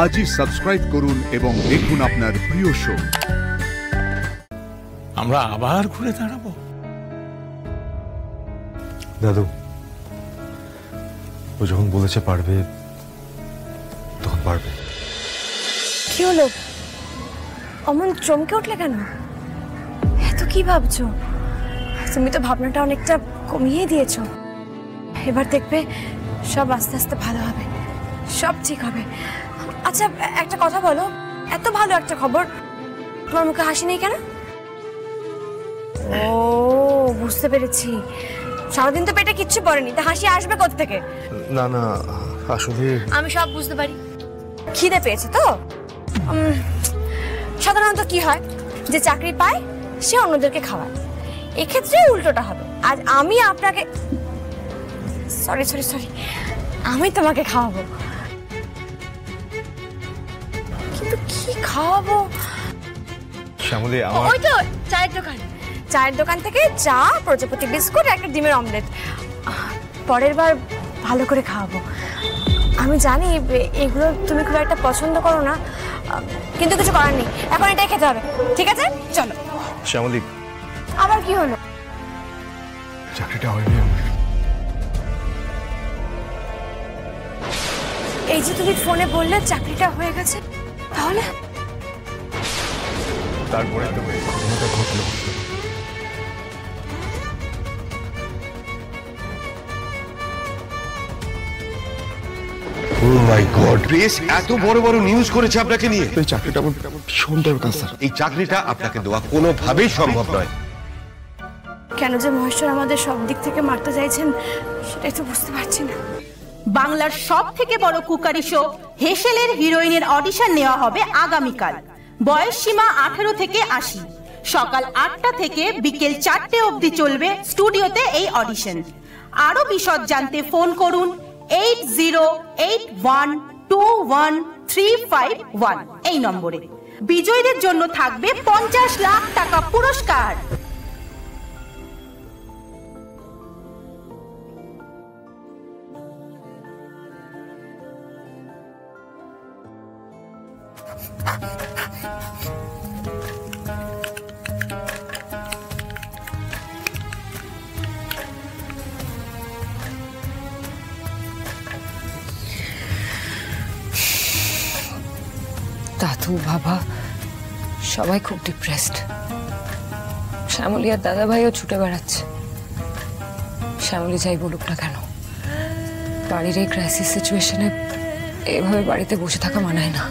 আজই সাবস্ক্রাইব করুন এবং দেখুন আপনার প্রিয় শো। আমরা আবার ঘুরে দাঁড়াবো। দাদু ও যখন বলেছে পারবে তখন পারবে। কি হলো? অমন চমকে উঠলে কেন? এত কি ভাবছো? তুমি তো ভাবনাটা অনেকটা কমিয়ে দিয়েছো। এবার দেখবে সব আস্তে আস্তে ভালো হবে, সব ঠিক হবে। আচ্ছা একটা কথা বলো, এত ভালো একটা খবর, তোমার মুখে হাসি নেই কেন? ও বুঝতে পেরেছি, সারাদিন তো পেটে কিচ্ছু পড়েনি, তা হাসি আসবে কোথা থেকে? না না আসলে আমি সব বুঝতে পারি, খিদে পেয়েছে তো। সাধারণত কি হয়, যে চাকরি পায় সে অন্যদেরকে খাওয়ায়, এক্ষেত্রে উল্টোটা হবে। আজ আমি আপনাকে সরি সরি সরি আমি তোমাকে খাওয়াবো, কিন্তু কি খাওয়াবো? শ্যামলী ওই তো চায়ের দোকান থেকে চা, প্রজাপতি বিস্কুট, একটা ডিমের অমলেট। পরের বার ভালো করে খাওয়াবো। আমি জানি এগুলো তুমি খুব একটা পছন্দ করো না, কিন্তু কিছু করার নেই, এখন এটাই খেতে হবে। ঠিক আছে চলো। শ্যামলী আবার কি হলো? চাকরিটা হয়নি আমার। এই যে তুমি ফোনে বললে চাকরিটা হয়ে গেছে, তাহলে তারপরে তো ঘটনাটা ঘটলো। ও মাই গড, প্রেস এত বড় বড় নিউজ করেছে আপনাকে নিয়ে। এই চাকরিটা আমার ভীষণ দরকার স্যার। এই চাকরিটা আপনাকে দেওয়া কোনোভাবেই সম্ভব নয়। কেন যে মহেশ্বর আমাদের সব দিক থেকে মারতে চাইছেন সেটাই তো বুঝতে পারছি না। বাংলার সব থেকে বড় কুকারি শো হেসেলের হিরোইনের অডিশন নেওয়া হবে আগামীকাল। বয়স সীমা 18 থেকে 80। সকাল 8টা থেকে বিকেল 4টে অবধি চলবে স্টুডিওতে এই অডিশন। আরো বিশদ জানতে ফোন করুন 8081213551 এই নম্বরে। বিজয়ীদের জন্য থাকবে 50 লাখ টাকা পুরস্কার। দাদু বাবা সবাই খুব ডিপ্রেসড। শ্যামলী আর দাদা ভাইও ছুটে বেড়াচ্ছে। শ্যামলী যাই বলুক না কেন, বাড়ির এই ক্রাইসিস সিচুয়েশনে এভাবে বাড়িতে বসে থাকা মানায় না।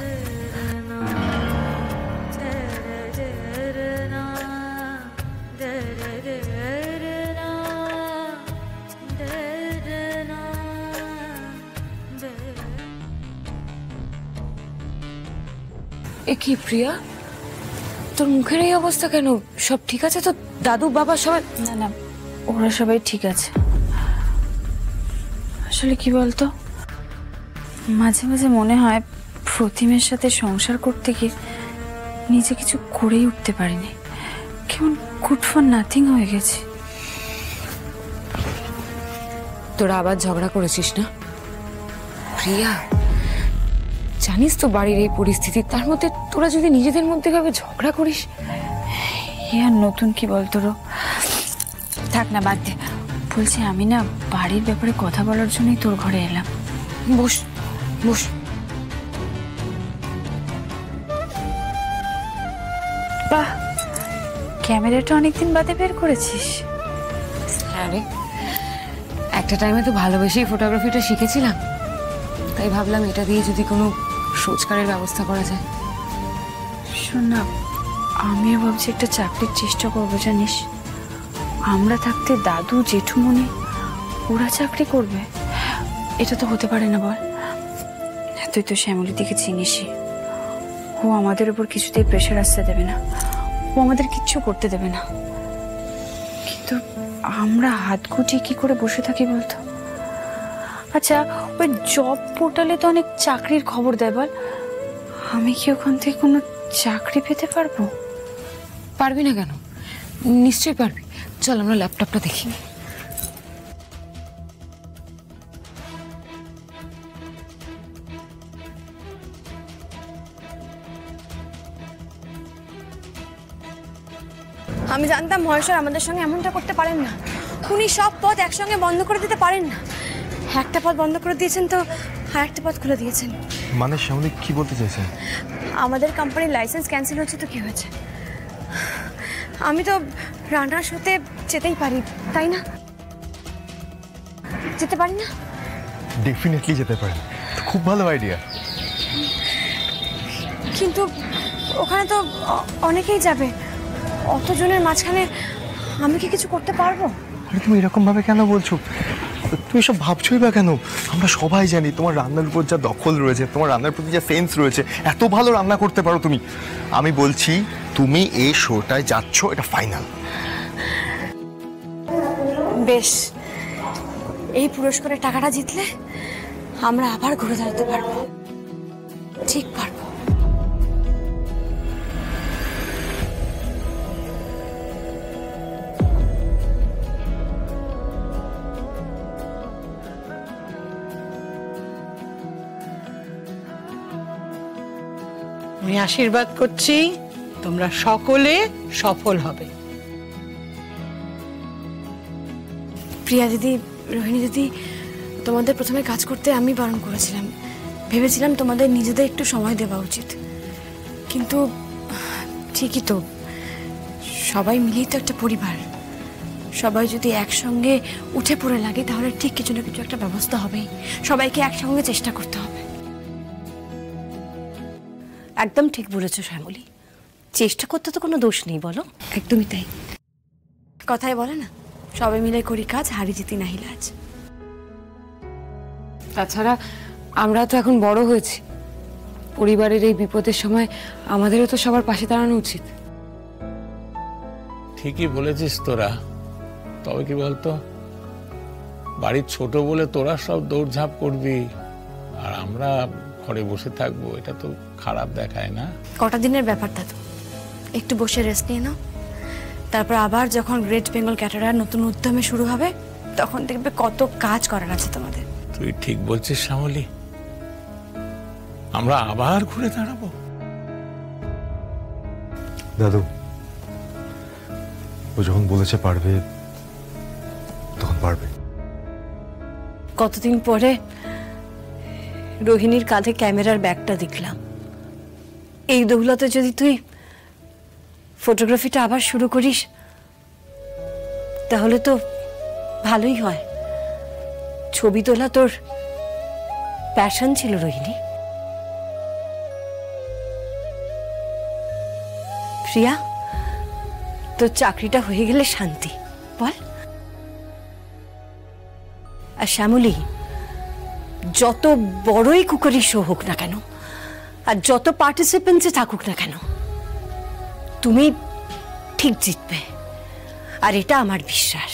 এ কি প্রিয়া, তোর মুখের এই অবস্থা কেন? সব ঠিক আছে তো? দাদু বাবা সবাই? না না, ওরা সবাই ঠিক আছে। আসলে কি বলতো, মাঝে মাঝে মনে হয় প্রতিমের সাথে সংসার করতে গিয়ে নিজে কিছু করেই উঠতে পারিনি, কেমন গুড ফর নাথিং হয়ে গেছে। তোরা আবার ঝগড়া করেছিস না প্রিয়া? জানিস তো বাড়ির এই পরিস্থিতি, তার মধ্যে তোরা যদি নিজেদের মধ্যে ভাবে ঝগড়া করিস। আর নতুন কি বলতো রো, থাক না বাদ দে। বলছি আমি না বাড়ির ব্যাপারে কথা বলার জন্যই তোর ঘরে এলাম। বস বস। বাহ, ক্যামেরাটা অনেকদিন বাদে বের করেছিস। হ্যাঁ রে, একটা টাইমে তো ভালোবেসেই ফটোগ্রাফিটা শিখেছিলাম, তাই ভাবলাম এটা দিয়ে যদি কোনো রোজগারের ব্যবস্থা করা যায়। শোন না, আমিও ভাবছি একটা চাকরির চেষ্টা করবো, জানিস। আমরা থাকতে দাদু জেঠুমনি ওরা চাকরি করবে, এটা তো হতে পারে না বল। তুই তো শ্যামলীর দিকে চিনিসই, ও আমাদের উপর কিছুতেই প্রেশার আসতে দেবে না, ও আমাদের কিচ্ছু করতে দেবে না। কিন্তু আমরা হাত গুটিয়ে কি করে বসে থাকি বলতো? আচ্ছা, ওই জব পোর্টালে তো অনেক চাকরির খবর দেয়, বল আমি কি ওখান থেকে কোনো চাকরি পেতে পারবো? পারবি না কেন? নিশ্চয়ই পারবি। চল আমরা ল্যাপটপটা দেখি। আমি জানতাম মহেশ্বর আমাদের সঙ্গে এমনটা করতে পারেন না। উনি সব পথ একসঙ্গে বন্ধ করে দিতে পারেন না। একটা পথ বন্ধ করে দিয়েছেন তো আর একটা পথ খুলে দিয়েছেন। মানে শ্যামলী কি বলতে চাইছেন? আমাদের কোম্পানির লাইসেন্স ক্যান্সেল হচ্ছে তো কি হয়েছে? আমি তো রান্নার শোতে যেতেই পারি, তাই না? যেতে পারি না? ডেফিনেটলি যেতে পারেন, খুব ভালো আইডিয়া। কিন্তু ওখানে তো অনেকেই যাবে, অতজনের মাঝখানে আমি কি কিছু করতে পারবো? আরে তুমি এরকম ভাবে কেন বলছো? তুমি সব ভাবছোই বা কেন? আমরা সবাই জানি তোমার রান্নার উপর যা দখল রয়েছে, তোমার রান্নার প্রতি যা সেন্স রয়েছে, এত ভালো রান্না করতে পারো তুমি। আমি বলছি তুমি এই শোটায় যাচ্ছ, এটা ফাইনাল। বেশ, এই পুরস্কারের টাকাটা জিতলে আমরা আবার ঘুরে দাঁড়াতে পারবো। ঠিক পারবো। আমি আশীর্বাদ করছি তোমরা সকলে সফল হবে। প্রিয়া দিদি, রোহিণী দিদি, তোমাদের প্রথমে কাজ করতে আমি বারণ করেছিলাম। ভেবেছিলাম তোমাদের নিজেদের একটু সময় দেওয়া উচিত, কিন্তু ঠিকই তো, সবাই মিলেই তো একটা পরিবার। সবাই যদি একসঙ্গে উঠে পড়ে লাগে তাহলে ঠিক কিছু না কিছু একটা ব্যবস্থা হবেই। সবাইকে একসঙ্গে চেষ্টা করতে হবে। একদম ঠিক বলেছো শ্যামলী, চেষ্টা করতে তো কোনো দোষ নেই, বলো? একদমই তাই। কথাই বলে না, সবাই মিলে করি কাজ, হারি জিতি নাহি লাজ। তাছাড়া আমরা তো এখন বড় হয়েছি, পরিবারের এই বিপদের সময় আমাদেরও তো সবার পাশে দাঁড়ানো উচিত। ঠিকই বলেছিস তোরা, তবে কি বলতো, বাড়ির ছোট বলে তোরা সব দৌড়ঝাঁপ করবি আর আমরা ঘরে বসে থাকবো, এটা তো খারাপ দেখায় না? কটা দিনের ব্যাপার দাদু, একটু বসে রেস্ট নিয়ে নাও। তারপর আবার যখন গ্রেট বেঙ্গল ক্যাটারার নতুন উদ্যমে শুরু হবে তখন দেখবে কত কাজ করার আছে তোমাদের। তুই ঠিক বলছিস শ্যামলী, আমরা আবার ঘুরে দাঁড়াবো। দাদু ও যখন বলেছে পারবে তখন পারবে। কতদিন পরে রোহিণীর কাঁধে ক্যামেরার ব্যাগটা দেখলাম। এই দৌলতে যদি তুই ফটোগ্রাফিটা আবার শুরু করিস তাহলে তো ভালোই হয়। ছবি তোলা তোর প্যাশন ছিল রোহিণী। প্রিয়া, তোর চাকরিটা হয়ে গেলে শান্তি, বল? আর শ্যামলী, যত বড়ই কুকারি শো হোক না কেন আর যত পার্টিসিপেন্টসে থাকুক না কেন, তুমি ঠিক জিতবে, আর এটা আমার বিশ্বাস।